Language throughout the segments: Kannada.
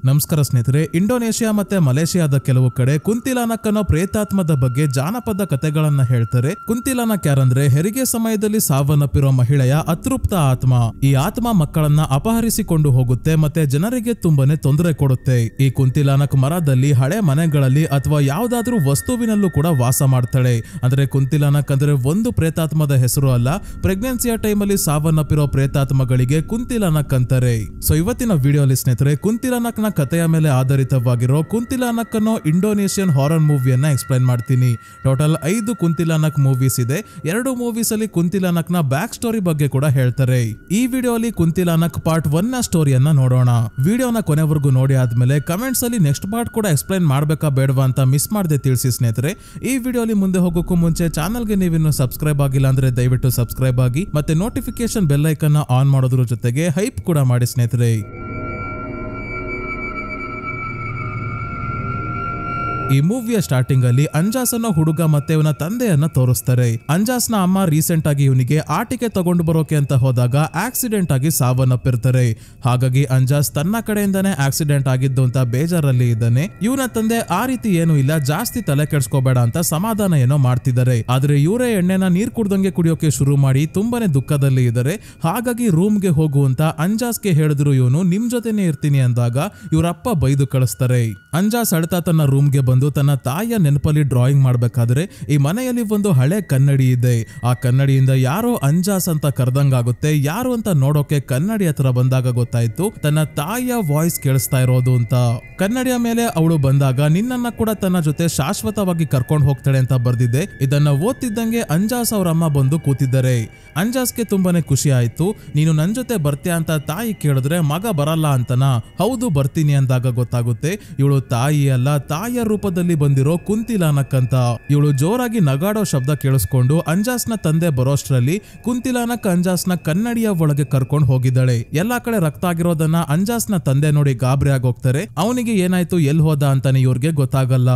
ನಮಸ್ಕಾರ ಸ್ನೇಹಿತರೆ, ಇಂಡೋನೇಷಿಯಾ ಮತ್ತೆ ಮಲೇಷಿಯಾದ ಕೆಲವು ಕಡೆ ಕುಂತಿಲಾನಕ್ ಅನ್ನೋ ಪ್ರೇತಾತ್ಮದ ಬಗ್ಗೆ ಜಾನಪದ ಕಥೆಗಳನ್ನ ಹೇಳ್ತಾರೆ. ಕುಂತಿಲಾನಕ್ ಯಾರಂದ್ರೆ ಹೆರಿಗೆ ಸಮಯದಲ್ಲಿ ಸಾವನ್ನಪ್ಪಿರೋ ಮಹಿಳೆಯ ಅತೃಪ್ತ ಆತ್ಮ. ಈ ಆತ್ಮ ಮಕ್ಕಳನ್ನ ಅಪಹರಿಸಿಕೊಂಡು ಹೋಗುತ್ತೆ ಮತ್ತೆ ಜನರಿಗೆ ತುಂಬಾನೇ ತೊಂದರೆ ಕೊಡುತ್ತೆ. ಈ ಕುಂತಿಲಾನಕ್ ಮರದಲ್ಲಿ, ಹಳೆ ಮನೆಗಳಲ್ಲಿ ಅಥವಾ ಯಾವ್ದಾದ್ರೂ ವಸ್ತುವಿನಲ್ಲೂ ಕೂಡ ವಾಸ ಮಾಡ್ತಾಳೆ. ಅಂದ್ರೆ ಕುಂತಿಲಾನಕ್ ಅಂದ್ರೆ ಒಂದು ಪ್ರೇತಾತ್ಮದ ಹೆಸರು ಅಲ್ಲ, ಪ್ರೆಗ್ನೆನ್ಸಿಯ ಟೈಮಲ್ಲಿ ಸಾವನ್ನಪ್ಪಿರೋ ಪ್ರೇತಾತ್ಮಗಳಿಗೆ ಕುಂತಿಲಾನಕ್ ಅಂತಾರೆ. ಸೊ ಇವತ್ತಿನ ವಿಡಿಯೋಲಿ ಸ್ನೇಹಿತರೆ, ಕುಂತಿಲಾನಕ್ ನ ಕಥೆಯ ಮೇಲೆ ಆಧಾರಿತವಾಗಿರೋ ಕುಂತಿಲಾನಕ್ ಅನ್ನೋ ಇಂಡೋನೇಷಿಯನ್ ಹಾರರ್ ಮೂವಿಯನ್ನ ಎಕ್ಸ್ಪ್ಲೈನ್ ಮಾಡ್ತೀನಿ. ಟೋಟಲ್ 5 ಕುಂತಿಲಾನಕ್ ಮೂವೀಸ್ ಇದೆ. 2 ಮೂವೀಸ್ ಅಲ್ಲಿ ಕುಂತಿಲಾನಕ್ ನ ಬ್ಯಾಕ್ ಸ್ಟೋರಿ ಬಗ್ಗೆ ಕೂಡ ಹೇಳ್ತಾರೆ. ಈ ವಿಡಿಯೋಲಿ ಕುಂತಿಲಾನಕ್ ಪಾರ್ಟ್ 1 ನ ಸ್ಟೋರಿಯನ್ನ ನೋಡೋಣ. ವಿಡಿಯೋನ ಕೊನೆವರೆಗೂ ನೋಡಿ ಆದ್ಮೇಲೆ ಕಮೆಂಟ್ಸ್ ಅಲ್ಲಿ ನೆಕ್ಸ್ಟ್ ಪಾರ್ಟ್ ಕೂಡ ಎಕ್ಸ್ಪ್ಲೈನ್ ಮಾಡ್ಬೇಕಾ ಬೇಡವಾ ಅಂತ ಮಿಸ್ ಮಾಡದೆ ತಿಳಿಸಿ ಸ್ನೇಹಿತರೆ. ಈ ವಿಡಿಯೋಲಿ ಮುಂದೆ ಹೋಗೋಕ್ಕೂ ಮುಂಚೆ ಚಾನಲ್ಗೆ ನೀವಿನ್ನು ಸಬ್ಸ್ಕ್ರೈಬ್ ಆಗಿಲ್ಲ ಅಂದ್ರೆ ದಯವಿಟ್ಟು ಸಬ್ಸ್ಕ್ರೈಬ್ ಆಗಿ ಮತ್ತೆ ನೋಟಿಫಿಕೇಶನ್ ಬೆಲ್ ಐಕನ್ ಆನ್ ಮಾಡೋದ್ರ ಜೊತೆಗೆ ಹೈಪ್ ಕೂಡ ಮಾಡಿ ಸ್ನೇಹಿತರೆ. ಈ ಮೂವಿಯ ಸ್ಟಾರ್ಟಿಂಗ್ ಅಲ್ಲಿ ಅಂಜಾಸ್ ಅನ್ನೋ ಹುಡುಗ ಮತ್ತೆ ಇವನ ತಂದೆಯನ್ನ ತೋರಿಸ್ತಾರೆ. ಅಂಜಾಸ್ ನ ಅಮ್ಮ ರೀಸೆಂಟ್ ಆಗಿ ಇವನಿಗೆ ಆಟಿಕೆ ತಗೊಂಡು ಬರೋಕೆ ಅಂತ ಹೋದಾಗ ಆಕ್ಸಿಡೆಂಟ್ ಆಗಿ ಸಾವನ್ನಪ್ಪಿರ್ತಾರೆ. ಹಾಗಾಗಿ ಅಂಜಾಸ್ ತನ್ನ ಕಡೆಯಿಂದಾನೇ ಆಕ್ಸಿಡೆಂಟ್ ಆಗಿದ್ದು ಅಂತ ಬೇಜಾರಲ್ಲಿ ಇದ್ದಾನೆ. ಇವನ ತಂದೆ ಆ ರೀತಿ ಏನು ಇಲ್ಲ, ಜಾಸ್ತಿ ತಲೆ ಕೆಡ್ಸ್ಕೋಬೇಡ ಅಂತ ಸಮಾಧಾನ ಏನೋ ಮಾಡ್ತಿದ್ದಾರೆ. ಆದ್ರೆ ಇವರೇ ಎಣ್ಣೆನ ನೀರ್ ಕುಡ್ದಂಗೆ ಕುಡಿಯೋಕೆ ಶುರು ಮಾಡಿ ತುಂಬಾನೇ ದುಃಖದಲ್ಲಿ ಇದ್ದಾರೆ. ಹಾಗಾಗಿ ರೂಮ್ಗೆ ಹೋಗು ಅಂತ ಅಂಜಾಸ್ಗೆ ಹೇಳಿದ್ರು. ಇವನು ನಿಮ್ ಜೊತೆನೆ ಇರ್ತೀನಿ ಅಂದಾಗ ಇವರಪ್ಪ ಬೈದು ಕಳಿಸ್ತಾರೆ. ಅಂಜಾಸ್ ಅಳ್ತಾ ತನ್ನ ರೂಮ್ಗೆ ಬಂದು ತನ್ನ ತಾಯಿಯ ನೆನಪಲ್ಲಿ ಡ್ರಾಯಿಂಗ್ ಮಾಡ್ಬೇಕಾದ್ರೆ ಈ ಮನೆಯಲ್ಲಿ ಒಂದು ಹಳೆ ಕನ್ನಡಿ ಇದೆ. ಆ ಕನ್ನಡಿಯಿಂದ ಯಾರೋ ಅಂಜಾಸ್ ಅಂತ ಕರೆದಂಗಾಗುತ್ತೆ. ಯಾರು ಅಂತ ನೋಡೋಕೆ ಕನ್ನಡಿ ಹತ್ರ ಬಂದಾಗ ಗೊತ್ತಾಯ್ತು ತನ್ನ ತಾಯಿಯ ವಾಯ್ಸ್ ಕೇಳಿಸ್ತಾ ಇರೋದು ಅಂತ. ಕನ್ನಡಿಯ ಮೇಲೆ ಅವಳು ಬಂದಾಗ ನಿನ್ನನ್ನ ಕೂಡ ತನ್ನ ಜೊತೆ ಶಾಶ್ವತವಾಗಿ ಕರ್ಕೊಂಡು ಹೋಗ್ತಾಳೆ ಅಂತ ಬರ್ದಿದೆ. ಇದನ್ನ ಓದ್ತಿದ್ದಂಗೆ ಅಂಜಾಸ್ ಅವರಮ್ಮ ಬಂದು ಕೂತಿದ್ದಾರೆ. ಅಂಜಾಸ್ಗೆ ತುಂಬಾನೇ ಖುಷಿ ಆಯ್ತು. ನೀನು ನನ್ ಜೊತೆ ಬರ್ತೀಯ ಅಂತ ತಾಯಿ ಕೇಳಿದ್ರೆ ಮಗ ಬರಲ್ಲ ಅಂತನಾ? ಹೌದು ಬರ್ತೀನಿ ಅಂದಾಗ ಗೊತ್ತಾಗುತ್ತೆ ಇವಳು ತಾಯಿ ಅಲ್ಲ, ತಾಯಿಯ ರೂಪದಲ್ಲಿ ಬಂದಿರೋ ಕುಂತಿಲಾನಕ್ ಅಂತ. ಇವಳು ಜೋರಾಗಿ ನಗಾಡೋ ಶಬ್ದ ಕೇಳಿಸ್ಕೊಂಡು ಅಂಜಾಸ್ನ ತಂದೆ ಬರೋಷ್ಟ್ರಲ್ಲಿ ಕುಂತಿಲಾನಕ್ ಅಂಜಾಸ್ನ ಕನ್ನಡಿಯ ಒಳಗೆ ಕರ್ಕೊಂಡು ಹೋಗಿದ್ದಾಳೆ. ಎಲ್ಲಾ ಕಡೆ ರಕ್ತ ಆಗಿರೋದನ್ನ ಅಂಜಾಸ್ನ ತಂದೆ ನೋಡಿ ಗಾಬರಿ ಆಗೋಗ್ತಾರೆ. ಅವನಿಗೆ ಏನಾಯ್ತು, ಎಲ್ಲಿ ಹೋದ ಅಂತಾನೆ ಇವ್ರಿಗೆ ಗೊತ್ತಾಗಲ್ಲ.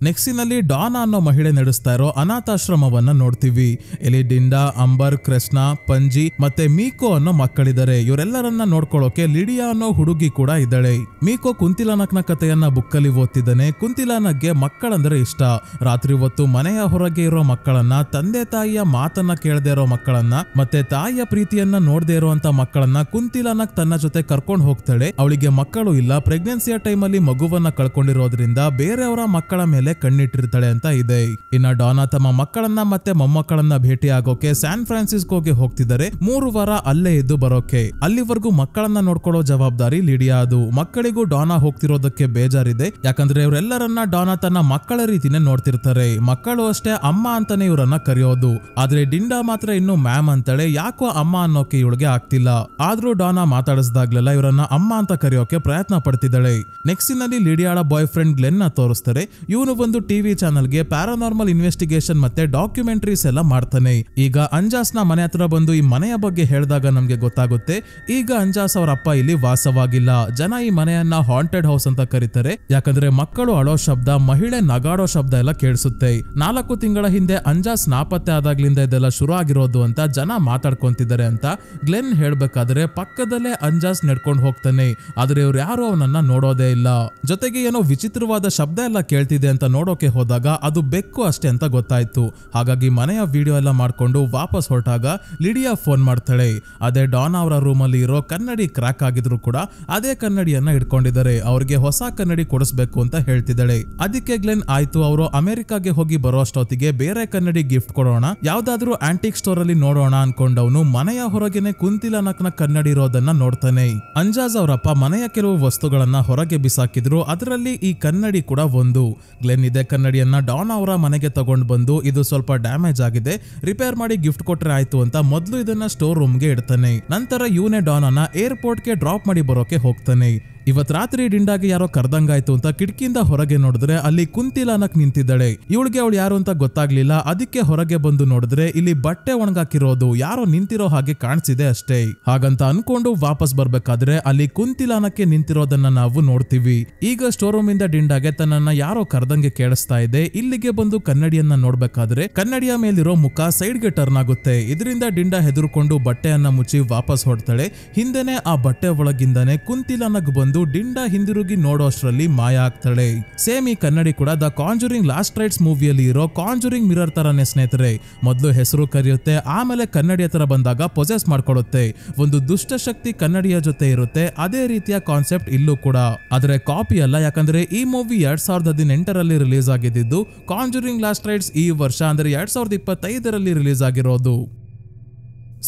ನೆಕ್ಸ್ಟಿನಲ್ಲಿ ಡಾನಾ ಅನ್ನೋ ಮಹಿಳೆ ನಡೆಸ್ತಾ ಇರೋ ಅನಾಥಾಶ್ರಮವನ್ನ ನೋಡ್ತೀವಿ. ಇಲ್ಲಿ ಡಿಂಡಾ, ಅಂಬರ್, ಕ್ರೆಸ್ನಾ, ಪಂಜಿ ಮತ್ತೆ ಮೀಕೋ ಅನ್ನೋ ಮಕ್ಕಳಿದ್ದಾರೆ. ಇವರೆಲ್ಲರನ್ನ ನೋಡ್ಕೊಳ್ಳೋಕೆ ಲಿಡಿಯಾ ಅನ್ನೋ ಹುಡುಗಿ ಕೂಡ ಇದ್ದಾಳೆ. ಮೀಕೋ ಕುಂತಿಲಾನಕ್ನ ಕಥೆಯನ್ನ ಬುಕ್ಕಲ್ಲಿ ಓದ್ತಿದ್ದಾನೆ. ಕುಂತಿಲಾನಕ್ಗೆ ಮಕ್ಕಳಂದ್ರೆ ಇಷ್ಟ. ರಾತ್ರಿ ಹೊತ್ತು ಮನೆಯ ಹೊರಗೆ ಇರೋ ಮಕ್ಕಳನ್ನ, ತಂದೆ ತಾಯಿಯ ಮಾತನ್ನ ಕೇಳದೆ ಇರೋ ಮಕ್ಕಳನ್ನ ಮತ್ತೆ ತಾಯಿಯ ಪ್ರೀತಿಯನ್ನ ನೋಡದೆ ಇರುವಂತ ಮಕ್ಕಳನ್ನ ಕುಂತಿಲಾನಕ್ ತನ್ನ ಜೊತೆ ಕರ್ಕೊಂಡು ಹೋಗ್ತಾಳೆ. ಅವಳಿಗೆ ಮಕ್ಕಳು ಇಲ್ಲ, ಪ್ರೆಗ್ನೆನ್ಸಿಯ ಟೈಮಲ್ಲಿ ಮಗುವನ್ನ ಕಳ್ಕೊಂಡಿರೋದ್ರಿಂದ ಬೇರೆಯವರ ಮಕ್ಕಳ ಮೇಲೆ ಕಣ್ಣಿಟ್ಟಿರ್ತಾಳೆ ಅಂತ ಇದೆ. ಇನ್ನ ಡಾನಾ ತಮ್ಮ ಮಕ್ಕಳನ್ನ ಮತ್ತೆ ಮೊಮ್ಮಕ್ಕಳನ್ನ ಭೇಟಿ ಆಗೋಕೆ ಸ್ಯಾನ್ ಫ್ರಾನ್ಸಿಸ್ಕೋಗೆ ಹೋಗ್ತಿದ್ದಾರೆ. 3 ವಾರ ಅಲ್ಲೇ ಇದ್ದು ಬರೋಕೆ. ಅಲ್ಲಿವರೆಗೂ ಮಕ್ಕಳನ್ನ ನೋಡ್ಕೊಳ್ಳೋ ಜವಾಬ್ದಾರಿ ಲಿಡಿಯಾ ಅದು. ಮಕ್ಕಳಿಗೂ ಡಾನಾ ಹೋಗ್ತಿರೋದಕ್ಕೆ ಬೇಜಾರಿದೆ. ಯಾಕಂದ್ರೆ ಇವರೆಲ್ಲರನ್ನ ಡಾನಾ ತನ್ನ ಮಕ್ಕಳ ರೀತಿನೇ ನೋಡ್ತಿರ್ತಾರೆ. ಮಕ್ಕಳು ಅಷ್ಟೇ ಅಮ್ಮ ಅಂತಾನೆ ಇವರನ್ನ ಕರೆಯೋದು. ಆದ್ರೆ ಡಿಂಡಾ ಮಾತ್ರ ಇನ್ನು ಮ್ಯಾಮ್ ಅಂತಾಳೆ. ಯಾಕೋ ಅಮ್ಮ ಅನ್ನೋಕೆ ಇವಳಿಗೆ ಆಗ್ತಿಲ್ಲ. ಆದ್ರೂ ಡಾನಾ ಮಾತಾಡಿಸಿದಾಗ್ಲೆಲ್ಲ ಇವರನ್ನ ಅಮ್ಮ ಅಂತ ಕರೆಯೋಕೆ ಪ್ರಯತ್ನ ಪಡ್ತಿದ್ದಾಳೆ. ನೆಕ್ಸ್ಟಿನಲ್ಲಿ ಲಿಡಿಯಾಳ ಬಾಯ್ ಫ್ರೆಂಡ್ ಗ್ಲೆನ್ ನ ತೋರಿಸ್ತಾರೆ. ಇವನು ಒಂದು ಟಿವಿ ಚಾನಲ್ಗೆ ಪ್ಯಾರಾನಾರ್ಮಲ್ ಇನ್ವೆಸ್ಟಿಗೇಷನ್ ಮತ್ತೆ ಡಾಕ್ಯುಮೆಂಟರೀಸ್ ಎಲ್ಲ ಮಾಡ್ತಾನೆ. ಈಗ ಅಂಜಾಸ್ನ ಮನೆ ಹತ್ರ ಬಂದು ಈ ಮನೆಯ ಬಗ್ಗೆ ಹೇಳಿದಾಗ ನಮ್ಗೆ ಗೊತ್ತಾಗುತ್ತೆ ಈಗ ಅಂಜಾಸ್ ಅವರ ಅಪ್ಪ ಇಲ್ಲಿ ವಾಸವಾಗಿಲ್ಲ. ಜನ ಈ ಮನೆಯನ್ನ ಹಾಂಟೆಡ್ ಹೌಸ್ ಅಂತ ಕರೀತಾರೆ. ಯಾಕಂದ್ರೆ ಮಕ್ಕಳು ಅಳೋ ಶಬ್ದ, ಮಹಿಳೆ ನಗಾಡೋ ಶಬ್ದ ಎಲ್ಲ ಕೇಳಿಸುತ್ತೆ. 4 ತಿಂಗಳ ಹಿಂದೆ ಅಂಜಾಸ್ ನಾಪತ್ತೆ ಆದಾಗ್ಲಿಂದ ಇದೆಲ್ಲ ಶುರು ಆಗಿರೋದು ಅಂತ ಜನ ಮಾತಾಡ್ಕೊಂತಿದ್ದಾರೆ ಅಂತ ಗ್ಲೆನ್ ಹೇಳ್ಬೇಕಾದ್ರೆ ಪಕ್ಕದಲ್ಲೇ ಅಂಜಾಸ್ ನಡ್ಕೊಂಡು ಹೋಗ್ತಾನೆ. ಆದ್ರೆ ಇವ್ರು ಯಾರು ಅವನನ್ನ ನೋಡೋದೇ ಇಲ್ಲ. ಜೊತೆಗೆ ಏನೋ ವಿಚಿತ್ರವಾದ ಶಬ್ದ ಎಲ್ಲ ಕೇಳ್ತಿದೆ ಅಂತ ನೋಡೋಕೆ ಹೋದಾಗ ಅದು ಬೆಕ್ಕು ಅಷ್ಟೇ ಅಂತ ಗೊತ್ತಾಯ್ತು. ಹಾಗಾಗಿ ಮನೆಯ ವಿಡಿಯೋ ಎಲ್ಲ ಮಾಡ್ಕೊಂಡು ವಾಪಸ್ ಹೊರಟಾಗ ಲಿಡಿಯಾ ಫೋನ್ ಮಾಡ್ತಾಳೆ. ಅದೇ ಡಾನಾ ಅವರ ರೂಮ್ ಅಲ್ಲಿ ಇರೋ ಕನ್ನಡಿ ಕ್ರಾಕ್ ಆಗಿದ್ರು ಕೂಡ ಅದೇ ಕನ್ನಡಿಯನ್ನ ಇಟ್ಕೊಂಡಿದ್ದಾರೆ. ಅವ್ರಿಗೆ ಹೊಸ ಕನ್ನಡಿ ಕೊಡಿಸ್ಬೇಕು ಅಂತ ಹೇಳ್ತಿದ್ದಾಳೆ. ಅದಕ್ಕೆ ಗ್ಲೆನ್ ಆಯ್ತು, ಅವರು ಅಮೆರಿಕಾಗೆ ಹೋಗಿ ಬರೋ ಅಷ್ಟೊತ್ತಿಗೆ ಬೇರೆ ಕನ್ನಡಿ ಗಿಫ್ಟ್ ಕೊಡೋಣ, ಯಾವ್ದಾದ್ರು ಆಂಟಿಕ್ ಸ್ಟೋರ್ ಅಲ್ಲಿ ನೋಡೋಣ ಅನ್ಕೊಂಡವನು ಮನೆಯ ಹೊರಗೆನೆ ಕುಂತಿಲಾನಕ್ನ ಕನ್ನಡಿ ಇರೋದನ್ನ ನೋಡ್ತಾನೆ. ಅಂಜಾಸ್ ಅವರಪ್ಪ ಮನೆಯ ಕೆಲವು ವಸ್ತುಗಳನ್ನ ಹೊರಗೆ ಬಿಸಾಕಿದ್ರು. ಅದರಲ್ಲಿ ಈ ಕನ್ನಡಿ ಕೂಡ ಒಂದು. ಗ್ಲೆನ್ ಇದೇ ಕನ್ನಡಿಯನ್ನ ಡಾನಾ ಅವರ ಮನೆಗೆ ತಗೊಂಡು ಬಂದು ಇದು ಸ್ವಲ್ಪ ಡ್ಯಾಮೇಜ್ ಆಗಿದೆ, ರಿಪೇರ್ ಮಾಡಿ ಗಿಫ್ಟ್ ಕೊಟ್ರೆ ಆಯ್ತು ಅಂತ ಮೊದಲು ಇದನ್ನ ಸ್ಟೋರ್ ರೂಮ್ಗೆ ಇಡ್ತಾನೆ. ನಂತರ ಇವನೇ ಡಾನಾನ ಏರ್ಪೋರ್ಟ್ಗೆ ಡ್ರಾಪ್ ಮಾಡಿ ಬರೋಕೆ ಹೋಗ್ತಾನೆ. ಇವತ್ ರಾತ್ರಿ ಡಿಂಡಾಗೆ ಯಾರೋ ಕರ್ದಂಗಾಯ್ತು ಅಂತ ಕಿಟಕಿಯಿಂದ ಹೊರಗೆ ನೋಡಿದ್ರೆ ಅಲ್ಲಿ ಕುಂತಿಲಾನಕ್ ನಿಂತಿದ್ದಾಳೆ. ಇವಳಿಗೆ ಅವಳು ಯಾರು ಅಂತ ಗೊತ್ತಾಗ್ಲಿಲ್ಲ. ಅದಕ್ಕೆ ಹೊರಗೆ ಬಂದು ನೋಡಿದ್ರೆ ಇಲ್ಲಿ ಬಟ್ಟೆ ಒಣಗಾಕಿರೋದು, ಯಾರೋ ನಿಂತಿರೋ ಹಾಗೆ ಕಾಣಿಸಿದೆ ಅಷ್ಟೇ. ಹಾಗಂತ ಅನ್ಕೊಂಡು ವಾಪಸ್ ಬರ್ಬೇಕಾದ್ರೆ ಅಲ್ಲಿ ಕುಂತಿಲಾನಕ್ಕೆ ನಿಂತಿರೋದನ್ನ ನಾವು ನೋಡ್ತೀವಿ. ಈಗ ಸ್ಟೋರ್ ರೂಮ್ ಇಂದ ಡಿಂಡಾಗೆ ತನ್ನನ್ನ ಯಾರೋ ಕರ್ದಂಗೆ ಕೇಳಿಸ್ತಾ ಇದೆ. ಇಲ್ಲಿಗೆ ಬಂದು ಕನ್ನಡಿಯನ್ನ ನೋಡ್ಬೇಕಾದ್ರೆ ಕನ್ನಡಿಯ ಮೇಲಿರೋ ಮುಖ ಸೈಡ್ಗೆ ಟರ್ನ್ ಆಗುತ್ತೆ. ಇದರಿಂದ ಡಿಂಡಾ ಹೆದರ್ಕೊಂಡು ಬಟ್ಟೆಯನ್ನ ಮುಚ್ಚಿ ವಾಪಸ್ ಹೊಡ್ತಾಳೆ. ಹಿಂದೆನೆ ಆ ಬಟ್ಟೆ ಒಳಗಿಂದಾನೆ ಕುಂತಿಲಾನಕ್ ಬಂದು ಬಂದು ಡಿಂಡಾ ಹಿಂದಿರುಗಿ ನೋಡೋಷ್ಟ್ರಲ್ಲಿ ಮಾಯ ಆಗ್ತಾಳೆ. ಸೇಮ್ ಈ ಕನ್ನಡಿ ಕೂಡ ದ ಕಾಂಜುರಿಂಗ್ ಲಾಸ್ಟ್ ರೈಟ್ಸ್ ಮೂವಿಯಲ್ಲಿ ಇರೋ ಕಾಂಜುರಿಂಗ್ ಮಿರರ್ ತರನೇ ಸ್ನೇಹಿತರೆ. ಮೊದಲು ಹೆಸರು ಕರೆಯುತ್ತೆ, ಆಮೇಲೆ ಕನ್ನಡಿಯ ತರ ಬಂದಾಗ ಪೊಸೆಸ್ ಮಾಡ್ಕೊಳ್ಳುತ್ತೆ. ಒಂದು ದುಷ್ಟಶಕ್ತಿ ಕನ್ನಡಿಯ ಜೊತೆ ಇರುತ್ತೆ. ಅದೇ ರೀತಿಯ ಕಾನ್ಸೆಪ್ಟ್ ಇಲ್ಲೂ ಕೂಡ, ಆದ್ರೆ ಕಾಪಿ ಅಲ್ಲ. ಯಾಕಂದ್ರೆ ಈ ಮೂವಿ 2018ರಲ್ಲಿ ರಿಲೀಸ್ ಆಗಿದ್ದು, ಕಾಂಜುರಿಂಗ್ ಲಾಸ್ಟ್ ರೈಟ್ಸ್ ಈ ವರ್ಷ ಅಂದ್ರೆ 2025ರಲ್ಲಿ ರಿಲೀಸ್ ಆಗಿರೋದು.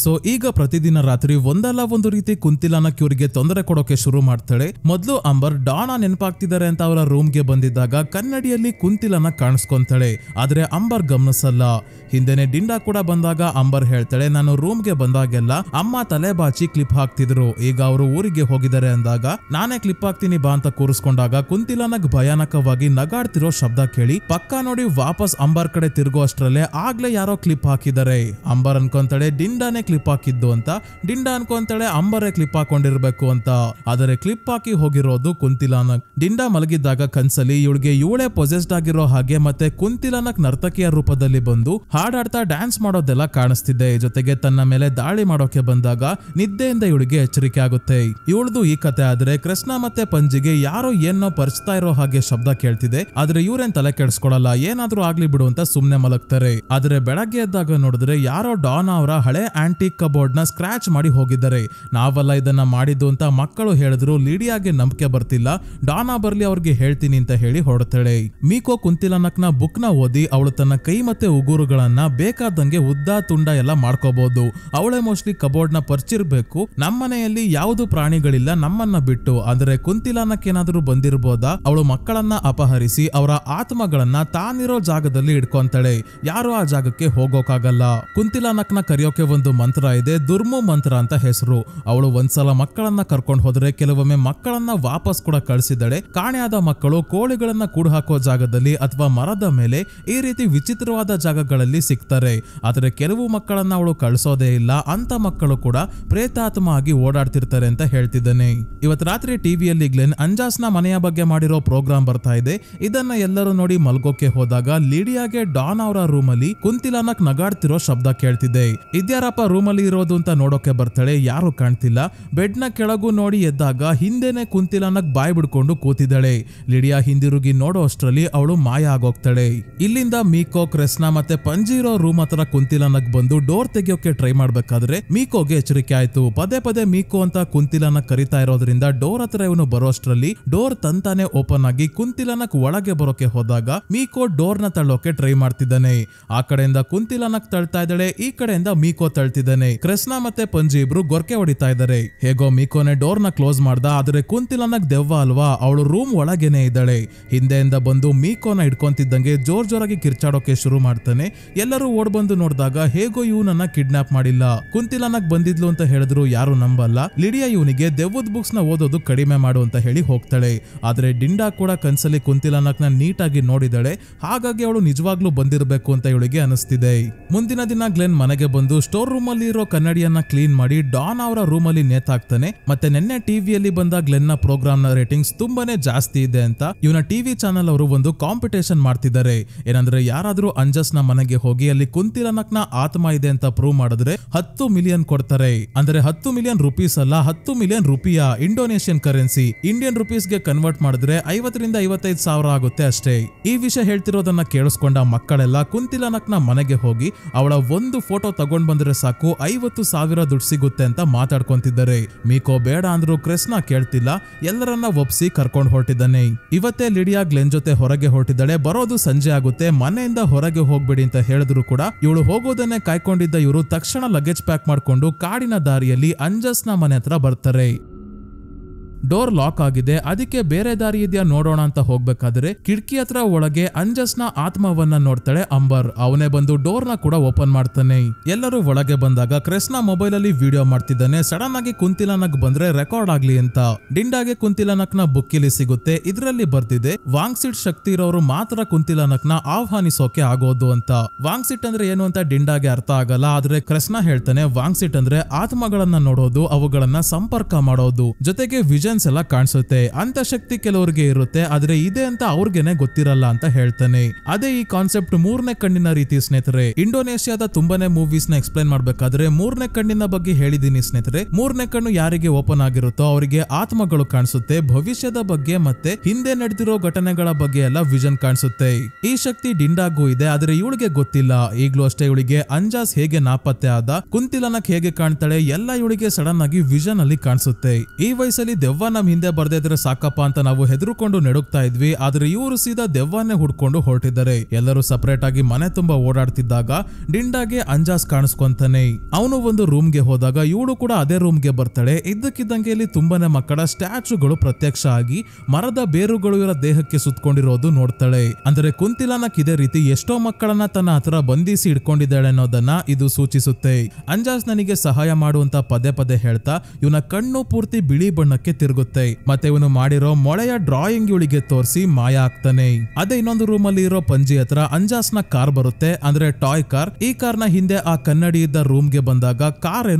ಸೊ ಈಗ ಪ್ರತಿದಿನ ರಾತ್ರಿ ಒಂದಲ್ಲ ಒಂದು ರೀತಿ ಕುಂತಿಲಾನಕ್ ಇವರಿಗೆ ತೊಂದರೆ ಕೊಡೋಕೆ ಶುರು ಮಾಡ್ತಾಳೆ. ಮೊದಲು ಅಂಬರ್ ಡಾನಾ ನೆನಪಾಗ್ತಿದ್ದಾರೆ ಅಂತ ಅವರ ರೂಮ್ಗೆ ಬಂದಿದ್ದಾಗ ಕನ್ನಡಿಯಲ್ಲಿ ಕುಂತಿಲಾನ ಕಾಣಿಸ್ಕೊಂತಾಳೆ. ಆದ್ರೆ ಅಂಬರ್ ಗಮನಿಸಲ್ಲ. ಹಿಂದೆನೆ ಡಿಂಡಾ ಕೂಡ ಬಂದಾಗ ಅಂಬರ್ ಹೇಳ್ತಾಳೆ, ನಾನು ರೂಮ್ಗೆ ಬಂದಾಗೆಲ್ಲ ಅಮ್ಮ ತಲೆ ಬಾಚಿ ಕ್ಲಿಪ್ ಹಾಕ್ತಿದ್ರು, ಈಗ ಅವರು ಊರಿಗೆ ಹೋಗಿದ್ದಾರೆ ಅಂದಾಗ ನಾನೇ ಕ್ಲಿಪ್ ಹಾಕ್ತೀನಿ ಬಾ ಅಂತ ಕೂರಿಸ್ಕೊಂಡಾಗ ಕುಂತಿಲಾನಕ್ ಭಯಾನಕವಾಗಿ ನಗಾಡ್ತಿರೋ ಶಬ್ದ ಕೇಳಿ ಪಕ್ಕ ನೋಡಿ ವಾಪಸ್ ಅಂಬರ್ ಕಡೆ ತಿರುಗೋ ಅಷ್ಟ್ರಲ್ಲೇ ಆಗ್ಲೇ ಯಾರೋ ಕ್ಲಿಪ್ ಹಾಕಿದ್ದಾರೆ. ಅಂಬರ್ ಅನ್ಕೊಂತಾಳೆ ಡಿಂಡಾನೆ ಕ್ಲಿಪ್ ಹಾಕಿದ್ದು ಅಂತ. ಡಿಂಡಾ ಅನ್ಕೊಂತಾಳೆ ಅಂಬರೇ ಕ್ಲಿಪ್ ಹಾಕೊಂಡಿರ್ಬೇಕು ಅಂತ. ಆದರೆ ಕ್ಲಿಪ್ ಹಾಕಿ ಹೋಗಿರೋದು ಕುಂತಿಲಾನಕ್. ಡಿಂಡಾ ಮಲಗಿದ್ದಾಗ ಕನ್ಸಲ್ಲಿ ಇವಳಿಗೆ ಇವಳೇ ಪೊಸೆಸ್ಡ್ ಆಗಿರೋ ಹಾಗೆ ಮತ್ತೆ ಕುಂತಿಲಾನಕ್ ನರ್ತಕಿಯ ರೂಪದಲ್ಲಿ ಬಂದು ಹಾಡಾಡ್ತಾ ಡ್ಯಾನ್ಸ್ ಮಾಡೋದೆಲ್ಲ ಕಾಣಿಸ್ತಿದೆ. ಜೊತೆಗೆ ತನ್ನ ಮೇಲೆ ದಾಳಿ ಮಾಡೋಕೆ ಬಂದಾಗ ನಿದ್ದೆಯಿಂದ ಇವಳಿಗೆ ಎಚ್ಚರಿಕೆ ಆಗುತ್ತೆ. ಇವಳದು ಈ ಕತೆ. ಆದ್ರೆ ಕೃಷ್ಣ ಮತ್ತೆ ಪಂಜಿಗೆ ಯಾರೋ ಏನೋ ಪರಿಚ್ತಾ ಇರೋ ಹಾಗೆ ಶಬ್ದ ಕೇಳ್ತಿದೆ. ಆದ್ರೆ ಇವ್ರೇನ್ ತಲೆ ಕೆಡಿಸ್ಕೊಳಲ್ಲ, ಏನಾದ್ರೂ ಆಗ್ಲಿ ಬಿಡು ಅಂತ ಸುಮ್ನೆ ಮಲಗ್ತಾರೆ. ಆದ್ರೆ ಬೆಳಗ್ಗೆ ಎದ್ದಾಗ ನೋಡಿದ್ರೆ ಯಾರೋ ಡಾನ್ ಅವರ ಹಳೆ ಆಂಟಿಕ್ ಕಬೋರ್ಡ್ ನ ಸ್ಕ್ರಾಚ್ ಮಾಡಿ ಹೋಗಿದ್ದಾರೆ. ನಾವೆಲ್ಲ ಇದನ್ನ ಮಾಡಿದ್ದು ಅಂತ ಮಕ್ಕಳು ಹೇಳಿದ್ರು. ಲಿಡಿಯಾಗೆ ನಂಬಿಕೆ ಬರ್ತಿಲ್ಲ. ಡಾನಾ ಬರ್ಲಿ ಅವ್ರಿಗೆ ಹೇಳ್ತೀನಿ ಅಂತ ಹೇಳಿ ಹೊರಡ್ತಾಳೆ. ಮೀಕೋ ಕುಂತಿಲಾನಕ್ ನ ಬುಕ್ ನ ಓದಿ ಅವಳು ತನ್ನ ಕೈ ಮತ್ತೆ ಉಗುರುಗಳನ್ನ ಬೇಕಾದಂಗೆ ಉದ್ದ ತುಂಡ ಎಲ್ಲ ಮಾಡ್ಕೋಬಹುದು. ಅವಳೇ ಮೋಸ್ಟ್ಲಿ ಕಬೋರ್ಡ್ ನ ಪರ್ಚಿರ್ಬೇಕು. ನಮ್ಮನೆಯಲ್ಲಿ ಯಾವುದು ಪ್ರಾಣಿಗಳಿಲ್ಲ ನಮ್ಮನ್ನ ಬಿಟ್ಟು. ಆದ್ರೆ ಕುಂತಿಲಾನಕ್ ಏನಾದ್ರೂ ಬಂದಿರಬಹುದಾ? ಅವಳು ಮಕ್ಕಳನ್ನ ಅಪಹರಿಸಿ ಅವರ ಆತ್ಮಗಳನ್ನ ತಾನಿರೋ ಜಾಗದಲ್ಲಿ ಇಟ್ಕೊಂತಾಳೆ. ಯಾರು ಆ ಜಾಗಕ್ಕೆ ಹೋಗೋಕಾಗಲ್ಲ. ಕುಂತಿಲಾನಕ್ ನ ಕರೆಯೋಕೆ ಒಂದು ಮಂತ್ರ ಇದೆ, ದುರ್ಮು ಮಂತ್ರ ಅಂತ ಹೆಸರು. ಅವಳು ಒಂದ್ಸಲ ಮಕ್ಕಳನ್ನ ಕರ್ಕೊಂಡು ಹೋದ್ರೆ ಕೆಲವೊಮ್ಮೆ ಮಕ್ಕಳನ್ನ ವಾಪಸ್ ಕೂಡ ಕಳಿಸಿದಳೆ. ಕಾಣೆಯಾದ ಮಕ್ಕಳು ಕೋಳಿಗಳನ್ನ ಕೂಡು ಹಾಕೋ ಜಾಗದಲ್ಲಿ ಅಥವಾ ಮರದ ಮೇಲೆ ಈ ರೀತಿ ವಿಚಿತ್ರವಾದ ಜಾಗಗಳಲ್ಲಿ ಸಿಗ್ತಾರೆ. ಆದ್ರೆ ಕೆಲವು ಮಕ್ಕಳನ್ನ ಅವಳು ಕಳಿಸೋದೇ ಇಲ್ಲ. ಅಂತ ಮಕ್ಕಳು ಕೂಡ ಪ್ರೇತಾತ್ಮ ಆಗಿ ಓಡಾಡ್ತಿರ್ತಾರೆ ಅಂತ ಹೇಳ್ತಿದ್ದಾನೆ. ಇವತ್ತು ರಾತ್ರಿ ಟಿವಿಯಲ್ಲಿ ಗ್ಲೆನ್ ಅಂಜಾಸ್ನ ಮನೆಯ ಬಗ್ಗೆ ಮಾಡಿರೋ ಪ್ರೋಗ್ರಾಮ್ ಬರ್ತಾ ಇದೆ. ಇದನ್ನ ಎಲ್ಲರೂ ನೋಡಿ ಮಲ್ಗೋಕೆ ಹೋದಾಗ ಲಿಡಿಯಾಗೆ ಡಾನ್ ಅವರ ರೂಮಲ್ಲಿ ಕುಂತಿಲಾನಕ್ ನಗಾಡ್ತಿರೋ ಶಬ್ದ ಕೇಳ್ತಿದೆ. ಇದ್ಯಾರಪ್ಪ ರೂಮಲ್ಲಿ ಇರೋದು ಅಂತ ನೋಡೋಕೆ ಬರ್ತಾಳೆ. ಯಾರು ಕಾಣ್ತಿಲ್ಲ. ಬೆಡ್ ನ ಕೆಳಗೂ ನೋಡಿ ಎದ್ದಾಗ ಹಿಂದೆನೆ ಕುಂತಿಲಾನಕ್ ಬಾಯ್ ಬಿಡ್ಕೊಂಡು ಕೂತಿದ್ದಾಳೆ. ಲಿಡಿಯಾ ಹಿಂದಿರುಗಿ ನೋಡೋ ಅಷ್ಟ್ರಲ್ಲಿ ಅವಳು ಮಾಯ ಆಗೋಗ್ತಾಳೆ. ಇಲ್ಲಿಂದ ಮೀಕೋ, ಕೃಷ್ಣ ಮತ್ತೆ ಪಂಜಿರೋ ರೂಮ್ ಹತ್ರ ಕುಂತಿಲಾನಕ್ ಬಂದು ಡೋರ್ ತೆಗಿಯೋಕೆ ಟ್ರೈ ಮಾಡ್ಬೇಕಾದ್ರೆ ಮೀಕೋಗೆ ಎಚ್ಚರಿಕೆ ಆಯ್ತು. ಪದೇ ಪದೇ ಮೀಕೋ ಅಂತ ಕುಂತಿಲಾನಕ್ ಕರಿತಾ ಇರೋದ್ರಿಂದ ಡೋರ್ ಹತ್ರ ಇವನು ಬರೋಷ್ಟ್ರಲ್ಲಿ ಡೋರ್ ತಂತಾನೆ ಓಪನ್ ಆಗಿ ಕುಂತಿಲಾನಕ್ ಒಳಗೆ ಬರೋಕೆ ಹೋದಾಗ ಮೀಕೋ ಡೋರ್ ನ ತಳ್ಳೋಕೆ ಟ್ರೈ ಮಾಡ್ತಿದ್ದಾನೆ. ಆ ಕಡೆಯಿಂದ ಕುಂತಿಲಾನಕ್ ತಳ್ತಾ ಇದ್ದಾಳೆ, ಈ ಕಡೆಯಿಂದ ಮೀಕೋ ತಳ್ತಿದ್ದಾನೆ. ಕೃಷ್ಣ ಮತ್ತೆ ಪಂಜಿ ಇಬ್ರು ಗೊರ್ಕೆ ಹೊಡಿತಾ ಇದ್ದಾರೆ. ಹೇಗೋ ಮೀಕೋನೆ ಡೋರ್ ನ ಕ್ಲೋಸ್ ಮಾಡ್ದ. ಆದ್ರೆ ಕುಂತಿಲಾನಕ್ ದೆವ್ವ ಅಲ್ವಾ, ಅವಳು ರೂಮ್ ಒಳಗೇನೆ ಇದ್ದಾಳೆ. ಹಿಂದೆಯಿಂದ ಬಂದು ಮೀಕೋನ ಹಿಡ್ಕೊಂತಿದ್ದಂಗೆ ಜೋರ್ ಜೋರಾಗಿ ಕಿರ್ಚಾಡೋಕೆ ಶುರು ಮಾಡ್ತಾನೆ. ಎಲ್ಲರೂ ಓಡ್ ಬಂದು ನೋಡಿದಾಗ ಹೇಗೋ ಇವನನ್ನ ಕಿಡ್ನಾಪ್ ಮಾಡಿಲ್ಲ, ಕುಂತಿಲಾನಕ್ ಬಂದಿದ್ಲು ಅಂತ ಹೇಳಿದ್ರು ಯಾರು ನಂಬಲ್ಲ. ಲಿಡಿಯಾ ಇವನಿಗೆ ದೆವ್ವದ ಬುಕ್ಸ್ ನ ಓದೋದು ಕಡಿಮೆ ಮಾಡು ಅಂತ ಹೇಳಿ ಹೋಗ್ತಾಳೆ. ಆದ್ರೆ ಡಿಂಡಾ ಕೂಡ ಕನ್ಸಲ್ಲಿ ಕುಂತಿಲಾನಕ್ ನ ನೀಟಾಗಿ ನೋಡಿದಾಳೆ. ಹಾಗಾಗಿ ಅವಳು ನಿಜವಾಗ್ಲೂ ಬಂದಿರಬೇಕು ಅಂತ ಇವಳಿಗೆ ಅನಿಸ್ತಿದೆ. ಮುಂದಿನ ದಿನ ಗ್ಲೆನ್ ಮನೆಗೆ ಬಂದು ಸ್ಟೋರ್ ರೂಮ್ ಅಲ್ಲಿ ಇರೋ ಕನ್ನಡಿಯನ್ನ ಕ್ಲೀನ್ ಮಾಡಿ ಡಾನ್ ಅವರ ರೂಮ್ ಅಲ್ಲಿ ನೇತಾಕ್ತಾನೆ. ಮತ್ತೆ ನಿನ್ನೆ ಟಿವಿಯಲ್ಲಿ ಬಂದ ಗ್ಲೆನ್ ನ ಪ್ರೋಗ್ರಾಮ್ ನ ರೇಟಿಂಗ್ಸ್ ತುಂಬಾನೇ ಜಾಸ್ತಿ ಇದೆ ಅಂತ ಇವನ ಟಿವಿ ಚಾನೆಲ್ ಅವರು ಒಂದು ಕಾಂಪಿಟೇಷನ್ ಮಾಡ್ತಿದ್ದಾರೆ. ಏನಂದ್ರೆ ಯಾರಾದ್ರೂ ಅಂಜಸ್ ನ ಮನೆಗೆ ಹೋಗಿ ಅಲ್ಲಿ ಕುಂತಿಲಾನಕ್ ನ ಆತ್ಮ ಇದೆ ಅಂತ ಪ್ರೂವ್ ಮಾಡಿದ್ರೆ 10 ಮಿಲಿಯನ್ ಕೊಡ್ತಾರೆ. ಅಂದ್ರೆ 10 ಮಿಲಿಯನ್ ರುಪೀಸ್ ಅಲ್ಲ, 10 million rupiah Indonesian currency. Indian rupees ಗೆ ಕನ್ವರ್ಟ್ ಮಾಡಿದ್ರೆ 50ರಿಂದ 55 ಸಾವಿರ ಆಗುತ್ತೆ ಅಷ್ಟೇ. ಈ ವಿಷಯ ಹೇಳ್ತಿರೋದನ್ನ ಕೇಳಿಸ್ಕೊಂಡ ಮಕ್ಕಳೆಲ್ಲ ಕುಂತಿಲಾನಕ್ ನ ಮನೆಗೆ ಹೋಗಿ ಅವಳ ಒಂದು ಫೋಟೋ ತಗೊಂಡ್ ಬಂದ್ರೆ ಸಾಕು 50,000 ದುಡ್ಡು ಸಿಗುತ್ತೆ ಅಂತ ಮಾತಾಡ್ಕೊಂತಿದ್ದಾರೆ. ಮೀಕೋ ಬೇಡ ಅಂದ್ರು ಕೃಷ್ಣ ಕೇಳ್ತಿಲ್ಲ. ಎಲ್ಲರನ್ನ ಒಪ್ಸಿ ಕರ್ಕೊಂಡು ಹೊರಟಿದ್ದಾನೆ. ಇವತ್ತೇ ಲಿಡಿಯಾ ಗ್ಲೆನ್ ಜೊತೆ ಹೊರಗೆ ಹೊರಟಿದ್ದಾಳೆ. ಬರೋದು ಸಂಜೆ ಆಗುತ್ತೆ. ಮನೆಯಿಂದ ಹೊರಗೆ ಹೋಗ್ಬೇಡಿ ಅಂತ ಹೇಳಿದ್ರು ಕೂಡ ಇವಳು ಹೋಗೋದನ್ನೇ ಕಾಯ್ಕೊಂಡಿದ್ದ ಇವರು ತಕ್ಷಣ ಲಗೇಜ್ ಪ್ಯಾಕ್ ಮಾಡ್ಕೊಂಡು ಕಾಡಿನ ದಾರಿಯಲ್ಲಿ ಅಂಜಸ್ನ ಮನೆ ಹತ್ರ ಬರ್ತಾರೆ. ಡೋರ್ ಲಾಕ್ ಆಗಿದೆ. ಅದಕ್ಕೆ ಬೇರೆ ದಾರಿ ಇದೆಯಾ ನೋಡೋಣ ಅಂತ ಹೋಗ್ಬೇಕಾದ್ರೆ ಕಿಟಕಿ ಹತ್ರ ಒಳಗೆ ಅಂಜಸ್ನ ಆತ್ಮವನ್ನ ನೋಡ್ತಾಳೆ ಅಂಬರ್. ಅವನೇ ಬಂದು ಡೋರ್ ನ ಕೂಡ ಓಪನ್ ಮಾಡ್ತಾನೆ. ಎಲ್ಲರೂ ಒಳಗೆ ಬಂದಾಗ ಕೃಷ್ಣ ಮೊಬೈಲ್ ಅಲ್ಲಿ ವಿಡಿಯೋ ಮಾಡ್ತಿದ್ದಾನೆ. ಸಡನ್ ಆಗಿ ಕುಂತಿಲಾನಕ್ ಬಂದ್ರೆ ರೆಕಾರ್ಡ್ ಆಗ್ಲಿ ಅಂತ ಡಿಂಡಾಗೆ ಕುಂತಿಲಾನಕ್ ನ ಬುಕ್ ಇಲ್ಲಿ ಸಿಗುತ್ತೆ. ಇದರಲ್ಲಿ ಬರ್ತಿದೆ ವಾಂಗ್ಸಿಟ್ ಶಕ್ತಿ ಇರೋರು ಮಾತ್ರ ಕುಂತಿಲಾನಕ್ ನ ಆಹ್ವಾನಿಸೋಕೆ ಆಗೋದು ಅಂತ. ವಾಂಗ್ಸಿಟ್ ಅಂದ್ರೆ ಏನು ಅಂತ ಡಿಂಡಾಗೆ ಅರ್ಥ ಆಗಲ್ಲ. ಆದ್ರೆ ಕೃಷ್ಣ ಹೇಳ್ತಾನೆ ವಾಂಗ್ಸಿಟ್ ಅಂದ್ರೆ ಆತ್ಮಗಳನ್ನ ನೋಡೋದು, ಅವುಗಳನ್ನ ಸಂಪರ್ಕ ಮಾಡೋದು, ಜೊತೆಗೆ ವಿಷನ್ ವಿಷನ್ಸ್ ಎಲ್ಲ ಕಾಣಿಸುತ್ತೆ. ಅಂತ ಶಕ್ತಿ ಕೆಲವರಿಗೆ ಇರುತ್ತೆ, ಆದ್ರೆ ಇದೆ ಅಂತ ಅವ್ರಿಗೆನೆ ಗೊತ್ತಿರಲ್ಲ ಅಂತ ಹೇಳ್ತಾನೆ. ಅದೇ ಈ ಕಾನ್ಸೆಪ್ಟ್ ಮೂರನೇ ಕಣ್ಣಿನ ರೀತಿ ಸ್ನೇಹಿತರೆ. ಇಂಡೋನೇಷ್ಯಾದ ತುಂಬಾನೇ ಮೂವೀಸ್ ನ ಎಕ್ಸ್ಪ್ಲೈನ್ ಮಾಡ್ಬೇಕಾದ್ರೆ ಮೂರನೇ ಕಣ್ಣಿನ ಬಗ್ಗೆ ಹೇಳಿದೀನಿ ಸ್ನೇಹಿತರೆ. ಮೂರನೇ ಕಣ್ಣು ಯಾರಿಗೆ ಓಪನ್ ಆಗಿರುತ್ತೋ ಅವರಿಗೆ ಆತ್ಮಗಳು ಕಾಣಿಸುತ್ತೆ, ಭವಿಷ್ಯದ ಬಗ್ಗೆ ಮತ್ತೆ ಹಿಂದೆ ನಡೆದಿರೋ ಘಟನೆಗಳ ಬಗ್ಗೆ ಎಲ್ಲ ವಿಷನ್ ಕಾಣಿಸುತ್ತೆ. ಈ ಶಕ್ತಿ ಡಿಂಡಾಗೂ ಇದೆ, ಆದ್ರೆ ಇವಳಿಗೆ ಗೊತ್ತಿಲ್ಲ. ಈಗ್ಲೂ ಅಷ್ಟೇ ಇವಳಿಗೆ ಅಂಜಾಸ್ ಹೇಗೆ ನಾಪತ್ತೆ ಆದ, ಕುಂತಿಲಾನಕ್ ಹೇಗೆ ಕಾಣ್ತಾಳೆ ಎಲ್ಲ ಇವಳಿಗೆ ಸಡನ್ ಆಗಿ ವಿಷನ್ ಅಲ್ಲಿ ಕಾಣಿಸುತ್ತೆ. ಈ ವಯಸ್ಸಲ್ಲಿ ದೆವ್ವ ನಮ್ ಹಿಂದೆ ಬರ್ದೇ ಇದ್ರೆ ಸಾಕಪ್ಪ ಅಂತ ನಾವು ಹೆದರ್ಕೊಂಡು ನಡುಕ್ತಾ ಇದ್ವಿ, ಆದ್ರೆ ಇವರು ಸೀದಾ ದೆವ್ವನ್ನೇ ಹುಡ್ಕೊಂಡು ಹೊರಟಿದ್ದಾರೆ. ಎಲ್ಲರೂ ಸಪರೇಟ್ ಆಗಿ ಮನೆ ತುಂಬಾ ಓಡಾಡ್ತಿದ್ದಾಗ ಡಿಂಡಾಗೆ ಅಂಜಾಸ್ ಕಾಣಿಸ್ಕೊಂತಾನೆ. ಅವನು ಒಂದು ರೂಮ್ ಗೆ ಹೋದಾಗ ಇವಳು ಕೂಡ ಅದೇ ರೂಮ್ ಗೆ ಬರ್ತಾಳೆ. ಇದ್ದಕ್ಕಿದ್ದಂಗೆ ಇಲ್ಲಿ ತುಂಬಾನೇ ಮಕ್ಕಳ ಸ್ಟ್ಯಾಚುಗಳು ಪ್ರತ್ಯಕ್ಷ ಆಗಿ ಮರದ ಬೇರುಗಳು ಇವರ ದೇಹಕ್ಕೆ ಸುತ್ತಕೊಂಡಿರೋದು ನೋಡ್ತಾಳೆ. ಅಂದ್ರೆ ಕುಂತಿಲಾನಕ್ ಇದೇ ರೀತಿ ಎಷ್ಟೋ ಮಕ್ಕಳನ್ನ ತನ್ನ ಹತ್ರ ಬಂಧಿಸಿ ಇಟ್ಕೊಂಡಿದ್ದಾಳೆ ಅನ್ನೋದನ್ನ ಇದು ಸೂಚಿಸುತ್ತೆ. ಅಂಜಾಸ್ ನನಗೆ ಸಹಾಯ ಮಾಡುವಂತ ಪದೇ ಪದೇ ಹೇಳ್ತಾ ಇವನ ಕಣ್ಣು ಪೂರ್ತಿ ಬಿಳಿ ಬಣ್ಣಕ್ಕೆ ತಿರುಗುತ್ತೆ. ಮತ್ತೆ ಇವನು ಮಾಡಿರೋ ಮೊಳೆಯ ಡ್ರಾಯಿಂಗ್ ಇವಳಿಗೆ ತೋರಿಸಿ ಮಾಯ ಆಗ್ತಾನೆ. ಅದೇ ಇನ್ನೊಂದು ರೂಮ್ ಅಲ್ಲಿ ಇರೋ ಪಂಜಿ ಹತ್ರ ಅಂಜಾಸ್ ನ ಕಾರ್ ಬರುತ್ತೆ, ಅಂದ್ರೆ ಟಾಯ್ ಕಾರ್. ಈ ಕಾರ್ ನ ಹಿಂದೆ ಆ ಕನ್ನಡಿ ಇದ್ದ ರೂಮ್ ಗೆ ಬಂದಾಗ ಕಾರ್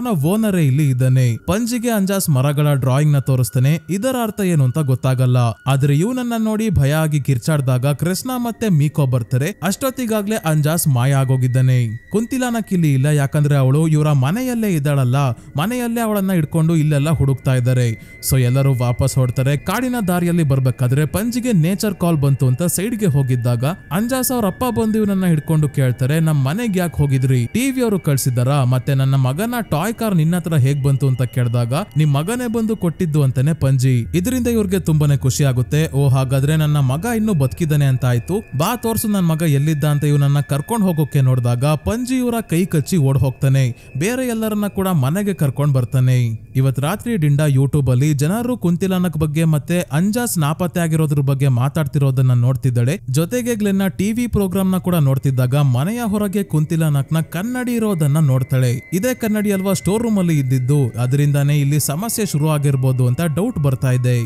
ನ ಓನರೇ ಇಲ್ಲಿ ಇದ್ದಾನೆ. ಪಂಜಿಗೆ ಅಂಜಾಸ್ ಮರಗಳ ಡ್ರಾಯಿಂಗ್ ನ ತೋರಿಸ್ತಾನೆ. ಇದರ ಅರ್ಥ ಏನು ಅಂತ ಗೊತ್ತಾಗಲ್ಲ, ಆದ್ರೆ ಇವನನ್ನ ನೋಡಿ ಭಯ ಆಗಿ ಕಿರ್ಚಾಡ್ದಾಗ ಕೃಷ್ಣ ಮತ್ತೆ ಮೀಕೋ ಬರ್ತಾರೆ. ಅಷ್ಟೊತ್ತಿಗಾಗ್ಲೇ ಅಂಜಾಸ್ ಮಾಯ ಆಗೋಗಿದ್ದಾನೆ. ಕುಂತಿಲಾನಕ್ ಇಲ್ಲಿ ಇಲ್ಲ, ಯಾಕಂದ್ರೆ ಅವಳು ಇವರ ಮನೆಯಲ್ಲೇ ಇದ್ದಾಳಲ್ಲ, ಮನೆಯಲ್ಲೇ ಅವಳನ್ನ ಇಟ್ಕೊಂಡು ಇಲ್ಲೆಲ್ಲ ಹುಡುಕ್ತಾ ಇದ್ದಾರೆ. ಸೊ ಎಲ್ಲರೂ ವಾಪಸ್ ಹೊಡ್ತಾರೆ. ಕಾಡಿನ ದಾರಿಯಲ್ಲಿ ಬರ್ಬೇಕಾದ್ರೆ ಪಂಜಿಗೆ ನೇಚರ್ ಕಾಲ್ ಬಂತು ಅಂತ ಸೈಡ್ ಗೆ ಹೋಗಿದ್ದಾಗ ಅಂಜಾಸ್ ಅವ್ರ ಅಪ್ಪ ಬಂದು ಇವನನ್ನ ಹಿಡ್ಕೊಂಡು ಕೇಳ್ತಾರೆ, ನಮ್ ಮನೆಗೆ ಯಾಕೆ ಹೋಗಿದ್ರಿ, ಟಿವಿ ಅವರು ಕಳ್ಸಿದಾರ, ಮತ್ತೆ ನನ್ನ ಮಗನ ಟಾಯ್ ಕಾರ್ ನಿನ್ನ ಹತ್ರ ಹೇಗ್ ಬಂತು ಅಂತ ಕೇಳಿದಾಗ ನಿಮ್ ಮಗನೇ ಬಂದು ಕೊಟ್ಟಿದ್ದು ಅಂತಾನೆ ಪಂಜಿ. ಇದರಿಂದ ಇವ್ರಿಗೆ ತುಂಬಾನೇ ಖುಷಿ ಆಗುತ್ತೆ. ಓ ಹಾಗಾದ್ರೆ ನನ್ನ ಮಗ ಇನ್ನೂ ಬದುಕಿದ್ದಾನೆ ಅಂತ ಆಯ್ತು, ಬಾ ತೋರ್ಸು ನನ್ ಮಗ ಎಲ್ಲಿದ್ದ ಅಂತ ಇವನನ್ನ ಕರ್ಕೊಂಡ್ ಹೋಗೋಕೆ ನೋಡಿದಾಗ ಪಂಜಿ ಇವರ ಕೈ ಕಚ್ಚಿ ಓಡ್ ಹೋಗ್ತಾನೆ. ಬೇರೆ ಎಲ್ಲರನ್ನ ಕೂಡ ಮನೆಗೆ ಕರ್ಕೊಂಡ್ ಬರ್ತಾನೆ. ಇವತ್ ರಾತ್ರಿ ಡಿಂಡಾ ಯೂಟ್ಯೂಬ್ ಅಲ್ಲಿ ಜನರು ಕುಂತಿಲಾನಕ್ ಬಗ್ಗೆ ಮತ್ತೆ ಅಂಜಾಸ್ ನಾಪತ್ತೆ ಆಗಿರೋದ್ರ ಬಗ್ಗೆ ಮಾತಾಡ್ತಿರೋದನ್ನ ನೋಡ್ತಿದ್ದಾಳೆ. ಜೊತೆಗೆ ಗ್ಲೆನ್ನ ಟಿವಿ ಪ್ರೋಗ್ರಾಮ್ ನ ಕೂಡ ನೋಡ್ತಿದ್ದಾಗ ಮನೆಯ ಹೊರಗೆ ಕುಂತಿಲಾನಕ್ ನ ಕನ್ನಡಿ ಇರೋದನ್ನ ನೋಡ್ತಾಳೆ. ಇದೇ ಕನ್ನಡಿ ಅಲ್ವಾ ಸ್ಟೋರ್ ರೂಮ್ ಅಲ್ಲಿ ಇದ್ದಿದ್ದು, ಅದರಿಂದಾನೇ ಇಲ್ಲಿ ಸಮಸ್ಯೆ ಶುರು ಆಗಿರ್ಬೋದು ಅಂತ ಡೌಟ್ ಬರ್ತಾ ಇದೆ.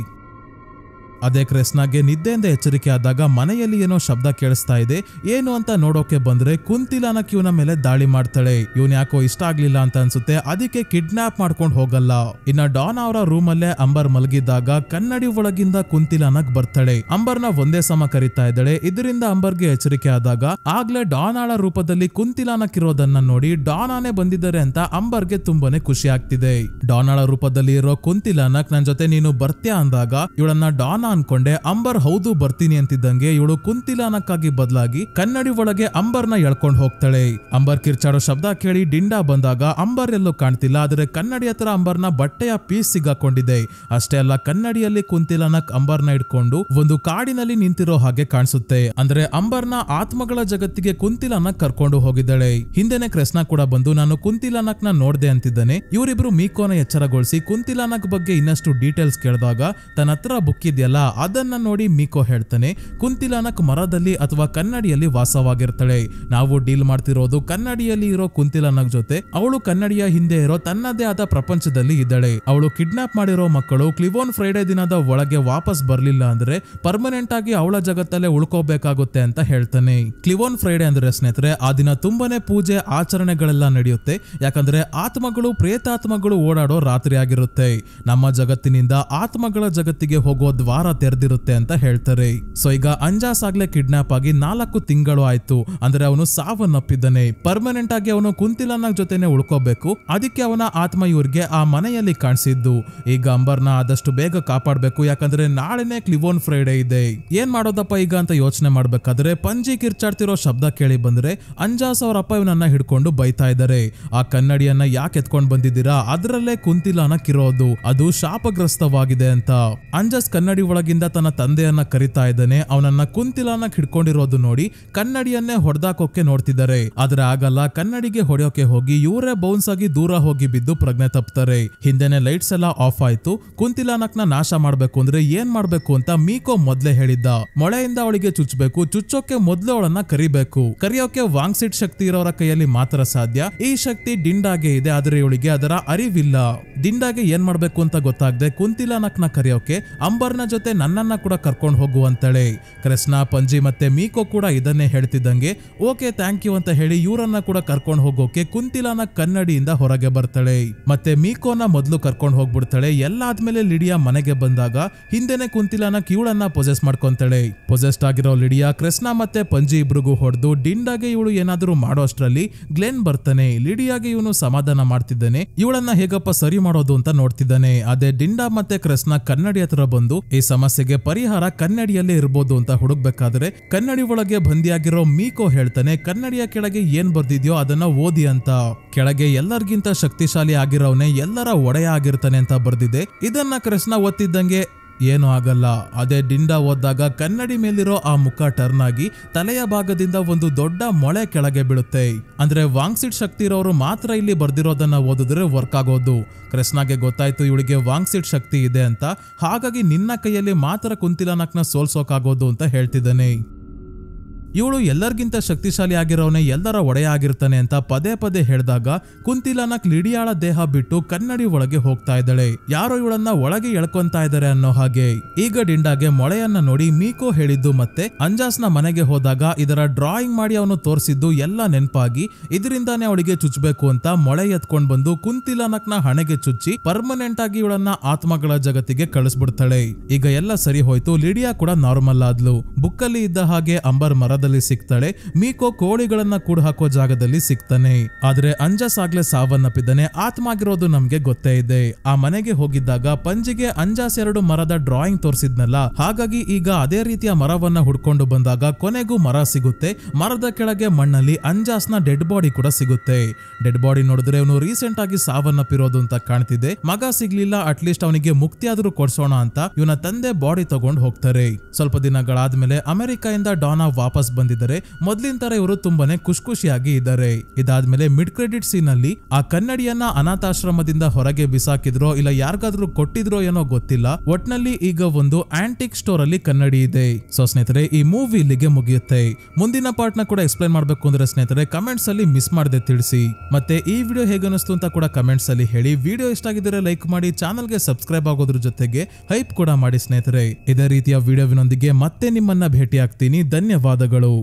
ಅದೇ ಕೃಷ್ಣಗೆ ನಿದ್ದೆಯಿಂದ ಎಚ್ಚರಿಕೆ ಆದಾಗ ಮನೆಯಲ್ಲಿ ಏನೋ ಶಬ್ದ ಕೇಳಿಸ್ತಾ ಇದೆ. ಏನು ಅಂತ ನೋಡೋಕೆ ಬಂದ್ರೆ ಕುಂತಿಲಾನಕ್ ಇವನ ಮೇಲೆ ದಾಳಿ ಮಾಡ್ತಾಳೆ. ಇವನ್ ಯಾಕೋ ಇಷ್ಟ ಆಗ್ಲಿಲ್ಲ ಅಂತ ಅನ್ಸುತ್ತೆ, ಅದಕ್ಕೆ ಕಿಡ್ನಾಪ್ ಮಾಡ್ಕೊಂಡು ಹೋಗಲ್ಲ. ಇನ್ನ ಡಾನ್ ಅವರ ರೂಮ್ ಅಲ್ಲೇ ಅಂಬರ್ ಮಲಗಿದ್ದಾಗ ಕನ್ನಡಿ ಒಳಗಿಂದ ಕುಂತಿಲಾನಕ್ ಬರ್ತಾಳೆ. ಅಂಬರ್ನ ಒಂದೇ ಸಮ ಕರಿತಾ ಇದ್ದಾಳೆ. ಇದರಿಂದ ಅಂಬರ್ಗೆ ಎಚ್ಚರಿಕೆ ಆದಾಗ ಆಗ್ಲೇ ಡಾನ್ ಆಳ ರೂಪದಲ್ಲಿ ಕುಂತಿಲಾನಕ್ ಇರೋದನ್ನ ನೋಡಿ ಡಾನಾನೇ ಬಂದಿದ್ದಾರೆ ಅಂತ ಅಂಬರ್ಗೆ ತುಂಬಾನೇ ಖುಷಿ ಆಗ್ತಿದೆ. ಡಾನ್ ಆಳ ರೂಪದಲ್ಲಿ ಇರೋ ಕುಂತಿಲಾನಕ್ ನನ್ ಜೊತೆ ನೀನು ಬರ್ತ್ಯಾ ಅಂದಾಗ ಇವಳನ್ನ ಡಾನ್ ಅನ್ಕೊಂಡೆ. ಅಂಬರ್ ಹೌದು ಬರ್ತೀನಿ ಅಂತಿದ್ದಂಗೆ ಇವಳು ಕುಂತಿಲಾನಕ್ಕಾಗಿ ಬದಲಾಗಿ ಕನ್ನಡಿ ಒಳಗೆ ಅಂಬರ್ನ ಎಳ್ಕೊಂಡು ಹೋಗ್ತಾಳೆ. ಅಂಬರ್ ಕಿರ್ಚಾಡೋ ಶಬ್ದ ಕೇಳಿ ಡಿಂಡಾ ಬಂದಾಗ ಅಂಬರ್ ಎಲ್ಲೂ ಕಾಣ್ತಿಲ್ಲ, ಆದ್ರೆ ಕನ್ನಡಿ ಹತ್ರ ಅಂಬರ್ನ ಬಟ್ಟೆಯ ಪೀಸ್ ಸಿಗಾಕೊಂಡಿದೆ. ಅಷ್ಟೇ ಅಲ್ಲ, ಕನ್ನಡಿಯಲ್ಲಿ ಕುಂತಿಲಾನಕ್ ಅಂಬರ್ನ ಇಟ್ಕೊಂಡು ಒಂದು ಕಾಡಿನಲ್ಲಿ ನಿಂತಿರೋ ಹಾಗೆ ಕಾಣಿಸುತ್ತೆ. ಅಂದ್ರೆ ಅಂಬರ್ನ ಆತ್ಮಗಳ ಜಗತ್ತಿಗೆ ಕುಂತಿಲಾನಕ್ ಕರ್ಕೊಂಡು ಹೋಗಿದ್ದಾಳೆ. ಹಿಂದೆನೆ ಕೃಷ್ಣ ಕೂಡ ಬಂದು ನಾನು ಕುಂತಿಲಾನಕ್ ನ ನೋಡ್ದೆ ಅಂತಿದ್ದಾನೆ. ಇವರಿಬ್ರು ಮೀಕೋನ ಎಚ್ಚರಗೊಳಿಸಿ ಕುಂತಿಲಾನಕ್ ಬಗ್ಗೆ ಇನ್ನಷ್ಟು ಡೀಟೇಲ್ಸ್ ಕೇಳಿದಾಗ ತನ್ನ ಹತ್ರ ಬುಕ್ ಇದೆಯಲ್ಲ ಅದನ್ನ ನೋಡಿ ಮೀಕೋ ಹೇಳ್ತಾನೆ, ಕುಂತಿಲಾನಕ್ ಮರದಲ್ಲಿ ಅಥವಾ ಕನ್ನಡಿಯಲ್ಲಿ ವಾಸವಾಗಿರ್ತಾಳೆ. ನಾವು ಡೀಲ್ ಮಾಡ್ತಿರೋದು ಕನ್ನಡಿಯಲ್ಲಿ ಇರೋ ಕುಂತಿಲಾನಕ್ ಜೊತೆ. ಅವಳು ಕನ್ನಡಿಯ ಹಿಂದೆ ಇರೋ ತನ್ನದೇ ಆದ ಪ್ರಪಂಚದಲ್ಲಿ ಇದ್ದಾಳೆ. ಅವಳು ಕಿಡ್ನಾಪ್ ಮಾಡಿರೋ ಮಕ್ಕಳು ಕ್ಲಿವೋನ್ ಫ್ರೈಡೆ ದಿನದ ಒಳಗೆ ವಾಪಸ್ ಬರ್ಲಿಲ್ಲ ಅಂದ್ರೆ ಪರ್ಮನೆಂಟ್ ಆಗಿ ಅವಳ ಜಗತ್ತಲ್ಲೇ ಉಳ್ಕೋಬೇಕಾಗುತ್ತೆ ಅಂತ ಹೇಳ್ತಾನೆ. ಕ್ಲಿವೋನ್ ಫ್ರೈಡೆ ಅಂದ್ರೆ ಸ್ನೇಹಿತರೆ ಆ ದಿನ ತುಂಬಾನೇ ಪೂಜೆ ಆಚರಣೆಗಳೆಲ್ಲ ನಡೆಯುತ್ತೆ. ಯಾಕಂದ್ರೆ ಆತ್ಮಗಳು ಪ್ರೇತಾತ್ಮಗಳು ಓಡಾಡೋ ರಾತ್ರಿ ಆಗಿರುತ್ತೆ. ನಮ್ಮ ಜಗತ್ತಿನಿಂದ ಆತ್ಮಗಳ ಜಗತ್ತಿಗೆ ಹೋಗೋ ದ್ವಾರ ತೆರೆದಿರುತ್ತೆ ಅಂತ ಹೇಳ್ತಾರೆ. ಸೊ ಈಗ ಅಂಜಾಸ್ ಆಗ್ಲೇ ಕಿಡ್ನಾಪ್ ಆಗಿ 4 ತಿಂಗಳು ಆಯ್ತು. ಅಂದ್ರೆ ಅವನು ಸಾವನ್ನಪ್ಪಿದ್ದಾನೆ. ಪರ್ಮನೆಂಟ್ ಆಗಿ ಅವನು ಕುಂತಿಲಾನಕ್ ಜೊತೆನೆ ಉಳ್ಕೋಬೇಕು. ಅದಕ್ಕೆ ಅವನ ಆತ್ಮ ಇವ್ರಿಗೆ ಆ ಮನೆಯಲ್ಲಿ ಕಾಣಿಸಿದ್ದು. ಈಗ ಅಂಬರ್ನ ಆದಷ್ಟು ಬೇಗ ಕಾಪಾಡ್ಬೇಕು, ಯಾಕಂದ್ರೆ ನಾಳೆನೆ ಕ್ಲಿವೋನ್ ಫ್ರೈಡೆ ಇದೆ. ಏನ್ ಮಾಡೋದಪ್ಪ ಈಗ ಅಂತ ಯೋಚನೆ ಮಾಡ್ಬೇಕಾದ್ರೆ ಪಂಜಿ ಕಿರ್ಚಾಡ್ತಿರೋ ಶಬ್ದ ಕೇಳಿ ಬಂದ್ರೆ ಅಂಜಾಸ್ ಅವ್ರ ಅಪ್ಪ ಇವನನ್ನ ಹಿಡ್ಕೊಂಡು ಬೈತಾ ಇದ್ದಾರೆ. ಆ ಕನ್ನಡಿಯನ್ನ ಯಾಕೆ ಎತ್ಕೊಂಡ್ ಬಂದಿದ್ದೀರಾ, ಅದರಲ್ಲೇ ಕುಂತಿಲಾನಕ್ ಇರೋದು, ಅದು ಶಾಪಗ್ರಸ್ತವಾಗಿದೆ ಅಂತ. ಅಂಜಾಸ್ ಕನ್ನಡಿ ಒಳಗಿಂದ ತನ್ನ ತಂದೆಯನ್ನ ಕರಿತಾ ಇದ್ದಾನೆ. ಅವನನ್ನ ಕುಂತಿಲಾನಕ್ ಹಿಡ್ಕೊಂಡಿರೋದು ನೋಡಿ ಕನ್ನಡಿಯನ್ನೇ ಹೊಡೆದಾಕೋಕೆ ನೋಡ್ತಿದ್ದಾರೆ. ಆದ್ರೆ ಆಗಲ್ಲ. ಕನ್ನಡಿಗೆ ಹೊಡೆಯೋಕೆ ಹೋಗಿ ಇವರೇ ಬೌನ್ಸ್ ಆಗಿ ದೂರ ಹೋಗಿ ಬಿದ್ದು ಪ್ರಜ್ಞೆ ತಪ್ತಾರೆ. ಹಿಂದೆನೆ ಲೈಟ್ಸ್ ಎಲ್ಲ ಆಫ್ ಆಯ್ತು. ಕುಂತಿಲಾನಕ್ ನ ನಾಶ ಮಾಡ್ಬೇಕು ಅಂದ್ರೆ ಏನ್ ಮಾಡ್ಬೇಕು ಅಂತ ಮೀಕೋ ಮೊದ್ಲೇ ಹೇಳಿದ್ದ. ಮೊಳೆಯಿಂದ ಅವಳಿಗೆ ಚುಚ್ಚಬೇಕು, ಚುಚ್ಚೋಕೆ ಮೊದ್ಲು ಅವಳನ್ನ ಕರಿಬೇಕು. ಕರಿಯೋಕೆ ವಾಂಗ್ಸಿಟ್ ಶಕ್ತಿ ಇರೋರ ಕೈಯಲ್ಲಿ ಮಾತ್ರ ಸಾಧ್ಯ. ಈ ಶಕ್ತಿ ಡಿಂಡಾಗೆ ಇದೆ, ಆದ್ರೆ ಇವಳಿಗೆ ಅದರ ಅರಿವಿಲ್ಲ. ಡಿಂಡಾಗೆ ಏನ್ ಮಾಡ್ಬೇಕು ಅಂತ ಗೊತ್ತಾಗದೆ ಕುಂತಿಲಾನಕ್ ನ ಕರಿಯೋಕೆ ಅಂಬರ್ನ ಜೊತೆ ಜೊತೆ ನನ್ನನ್ನ ಕೂಡ ಕರ್ಕೊಂಡು ಹೋಗು ಅಂತಾಳೆ. ಕೃಷ್ಣ, ಪಂಜಿ ಮತ್ತೆ ಮೀಕೋ ಕೂಡ ಇದನ್ನೇ ಹೇಳ್ತಿದ್ದಂಗೆ ಓಕೆ ಥ್ಯಾಂಕ್ ಯು ಅಂತ ಹೇಳಿ ಇವರನ್ನ ಕೂಡ ಕರ್ಕೊಂಡು ಹೋಗೋಕೆ ಕುಂತಿಲಾನ ಕನ್ನಡಿಯಿಂದ ಹೊರಗೆ ಬರ್ತಾಳೆ. ಮತ್ತೆ ಮೀಕೋನ ಮೊದಲು ಕರ್ಕೊಂಡು ಹೋಗ್ಬಿಡ್ತಾಳೆ. ಎಲ್ಲ ಆದ್ಮೇಲೆ ಲಿಡಿಯಾ ಮನೆಗೆ ಬಂದಾಗ ಹಿಂದೆನೆ ಕುಂತಿಲಾನ ಕಿವಳನ್ನ ಪೊಸೆಸ್ ಮಾಡ್ಕೊಂತಾಳೆ. ಪೊಸೆಸ್ಡ್ ಆಗಿರೋ ಲಿಡಿಯಾ ಕೃಷ್ಣ ಮತ್ತೆ ಪಂಜಿ ಇಬ್ರಿಗೂ ಹೊಡೆದು ಡಿಂಡಾಗೆ ಇವಳು ಏನಾದ್ರೂ ಮಾಡೋ ಅಷ್ಟರಲ್ಲಿ ಗ್ಲೆನ್ ಬರ್ತಾನೆ. ಲಿಡಿಯಾಗೆ ಇವನು ಸಮಾಧಾನ ಮಾಡ್ತಿದ್ದಾನೆ. ಇವಳನ್ನ ಹೇಗಪ್ಪ ಸರಿ ಮಾಡೋದು ಅಂತ ನೋಡ್ತಿದ್ದಾನೆ. ಅದೇ ಡಿಂಡಾ ಮತ್ತೆ ಕೃಷ್ಣ ಕನ್ನಡಿ ಹತ್ರ ಬಂದು ಈ ಸಮಸ್ಯೆಗೆ ಪರಿಹಾರ ಕನ್ನಡಿಯಲ್ಲೇ ಇರ್ಬೋದು ಅಂತ ಹುಡುಕ್ಬೇಕಾದ್ರೆ ಕನ್ನಡಿ ಒಳಗೆ ಬಂದಿಯಾಗಿರೋ ಮೀಕೋ ಹೇಳ್ತಾನೆ ಕನ್ನಡಿಯ ಕೆಳಗೆ ಏನ್ ಬರ್ದಿದ್ಯೋ ಅದನ್ನ ಓದಿ ಅಂತ. ಕೆಳಗೆ ಎಲ್ಲರಿಗಿಂತ ಶಕ್ತಿಶಾಲಿ ಆಗಿರೋನೆ ಎಲ್ಲರ ಒಡೆಯ ಆಗಿರ್ತಾನೆ ಅಂತ ಬರ್ದಿದೆ. ಇದನ್ನ ಕೃಷ್ಣ ಓದ್ತಿದ್ದಂಗೆ ಏನೂ ಆಗಲ್ಲ. ಅದೇ ಡಿಂಡಾ ಓದ್ದಾಗ ಕನ್ನಡಿ ಮೇಲಿರೋ ಆ ಮುಖ ಟರ್ನ್ ಆಗಿ ತಲೆಯ ಭಾಗದಿಂದ ಒಂದು ದೊಡ್ಡ ಮೊಳೆ ಕೆಳಗೆ ಬೀಳುತ್ತೆ. ಅಂದ್ರೆ ವಾಂಗ್ಸಿಟ್ ಶಕ್ತಿ ಇರೋರು ಮಾತ್ರ ಇಲ್ಲಿ ಬರ್ದಿರೋದನ್ನ ಓದಿದ್ರೆ ವರ್ಕ್ ಆಗೋದು. ಕೃಷ್ಣಗೆ ಗೊತ್ತಾಯ್ತು ಇವಳಿಗೆ ವಾಂಗ್ಸಿಟ್ ಶಕ್ತಿ ಇದೆ ಅಂತ. ಹಾಗಾಗಿ ನಿನ್ನ ಕೈಯಲ್ಲಿ ಮಾತ್ರ ಕುಂತಿಲಾನಕ್ನ ಸೋಲ್ಸೋಕಾಗೋದು ಅಂತ ಹೇಳ್ತಿದ್ದಾನೆ. ಇವಳು ಎಲ್ಲರಿಗಿಂತ ಶಕ್ತಿಶಾಲಿ ಆಗಿರೋನೆ ಎಲ್ಲರ ಒಡೆಯ ಆಗಿರ್ತಾನೆ ಅಂತ ಪದೇ ಪದೇ ಹೇಳಿದಾಗ ಕುಂತಿಲಾನಕ್ ಲಿಡಿಯಾಳ ದೇಹ ಬಿಟ್ಟು ಕನ್ನಡಿ ಒಳಗೆ ಹೋಗ್ತಾ ಇದ್ದಾಳೆ. ಯಾರೋ ಇವಳನ್ನ ಒಳಗೆ ಎಳ್ಕೊಂತಾ ಇದ್ದಾರೆ ಅನ್ನೋ ಹಾಗೆ. ಈಗ ಡಿಂಡಾಗೆ ಮೊಳೆಯನ್ನ ನೋಡಿ ಮೀಕೋ ಹೇಳಿದ್ದು ಮತ್ತೆ ಅಂಜಾಸ್ನ ಮನೆಗೆ ಹೋದಾಗ ಇದರ ಡ್ರಾಯಿಂಗ್ ಮಾಡಿ ಅವನು ತೋರಿಸಿದ್ದು ಎಲ್ಲ ನೆನಪಾಗಿ ಇದರಿಂದಾನೇ ಅವಳಿಗೆ ಚುಚ್ಚಬೇಕು ಅಂತ ಮೊಳೆ ಎತ್ಕೊಂಡ್ ಬಂದು ಕುಂತಿಲಾನಕ್ನ ಹಣೆಗೆ ಚುಚ್ಚಿ ಪರ್ಮನೆಂಟ್ ಆಗಿ ಇವಳನ್ನ ಆತ್ಮಗಳ ಜಗತ್ತಿಗೆ ಕಳಿಸ್ಬಿಡ್ತಾಳೆ. ಈಗ ಎಲ್ಲ ಸರಿ ಹೋಯ್ತು. ಲಿಡಿಯಾ ಕೂಡ ನಾರ್ಮಲ್ ಆದ್ಲು. ಬುಕ್ಕಲ್ಲಿ ಇದ್ದ ಹಾಗೆ ಅಂಬರ್ ಮರದ ಸಿಗ್ತಾಳೆ. ಮೀಕೋ ಕೋಳಿಗಳನ್ನ ಕೂಡ ಹಾಕೋ ಜಾಗದಲ್ಲಿ ಸಿಗ್ತಾನೆ. ಆದ್ರೆ ಅಂಜಾಸ್ ಆಗ್ಲೇ ಸಾವನ್ನಪ್ಪಿದ್ದಾನೆ. ಆತ್ಮ ಆಗಿರೋದು ನಮ್ಗೆ ಗೊತ್ತೇ ಇದೆ. ಆ ಮನೆಗೆ ಹೋಗಿದ್ದಾಗ ಪಂಜಿಗೆ ಅಂಜಾಸ್ 2 ಮರದ ಡ್ರಾಯಿಂಗ್ ತೋರಿಸಿದ್ನಲ್ಲ, ಹಾಗಾಗಿ ಈಗ ಅದೇ ರೀತಿಯ ಮರವನ್ನ ಹುಡ್ಕೊಂಡು ಬಂದಾಗ ಕೊನೆಗೂ ಮರ ಸಿಗುತ್ತೆ. ಮರದ ಕೆಳಗೆ ಮಣ್ಣಲ್ಲಿ ಅಂಜಾಸ್ನ ಡೆಡ್ ಬಾಡಿ ಕೂಡ ಸಿಗುತ್ತೆ. ಡೆಡ್ ಬಾಡಿ ನೋಡಿದ್ರೆ ಅವನು ರೀಸೆಂಟ್ ಆಗಿ ಸಾವನ್ನಪ್ಪಿರೋದು ಅಂತ ಕಾಣ್ತಿದೆ. ಮಗ ಸಿಗ್ಲಿಲ್ಲ, ಅಟ್ಲೀಸ್ಟ್ ಅವನಿಗೆ ಮುಕ್ತಿ ಆದ್ರೂ ಕೊಡ್ಸೋಣ ಅಂತ ಇವನ ತಂದೆ ಬಾಡಿ ತಗೊಂಡು ಹೋಗ್ತಾರೆ. ಸ್ವಲ್ಪ ದಿನಗಳಾದ್ಮೇಲೆ ಅಮೆರಿಕದಿಂದ ಡಾನಾ ವಾಪಸ್ ಬಂದಿದ್ದಾರೆ. ಮೊದ್ಲಿನ ತರ ಇವರು ತುಂಬಾನೇ ಖುಷಿಯಾಗಿ ಇದ್ದಾರೆ. ಇದಾದ್ಮೇಲೆ ಮಿಡ್ ಕ್ರೆಡಿಟ್ ಸೀನ್ ಅಲ್ಲಿ ಆ ಕನ್ನಡಿಯನ್ನ ಅನಾಥಾಶ್ರಮದಿಂದ ಹೊರಗೆ ಬಿಸಾಕಿದ್ರೋ ಇಲ್ಲ ಯಾರಿಗಾದ್ರೂ ಕೊಟ್ಟಿದ್ರೋ ಏನೋ ಗೊತ್ತಿಲ್ಲ. ಒಟ್ನಲ್ಲಿ ಈಗ ಒಂದು ಆಂಟಿಕ್ ಸ್ಟೋರ್ ಅಲ್ಲಿ ಕನ್ನಡಿ ಇದೆ. ಸೊ ಸ್ನೇಹಿತರೆ, ಈ ಮೂವಿ ಇಲ್ಲಿಗೆ ಮುಗಿಯುತ್ತೆ. ಮುಂದಿನ ಪಾರ್ಟ್ ನ ಕೂಡ ಎಕ್ಸ್ಪ್ಲೈನ್ ಮಾಡ್ಬೇಕು ಅಂದ್ರೆ ಸ್ನೇಹಿತರೆ ಕಮೆಂಟ್ಸ್ ಅಲ್ಲಿ ಮಿಸ್ ಮಾಡದೆ ತಿಳಿಸಿ. ಮತ್ತೆ ಈ ವಿಡಿಯೋ ಹೇಗೆ ಅನಿಸ್ತು ಅಂತ ಕೂಡ ಕಮೆಂಟ್ಸ್ ಅಲ್ಲಿ ಹೇಳಿ. ವಿಡಿಯೋ ಇಷ್ಟ ಆಗಿದ್ರೆ ಲೈಕ್ ಮಾಡಿ, ಚಾನಲ್ಗೆ ಸಬ್ಸ್ಕ್ರೈಬ್ ಆಗೋದ್ರ ಜೊತೆಗೆ ಹೈಪ್ ಕೂಡ ಮಾಡಿ ಸ್ನೇಹಿತರೆ. ಇದೇ ರೀತಿಯ ವಿಡಿಯೋವಿನೊಂದಿಗೆ ಮತ್ತೆ ನಿಮ್ಮನ್ನ ಭೇಟಿ ಆಗ್ತೀನಿ. ಧನ್ಯವಾದಗಳು.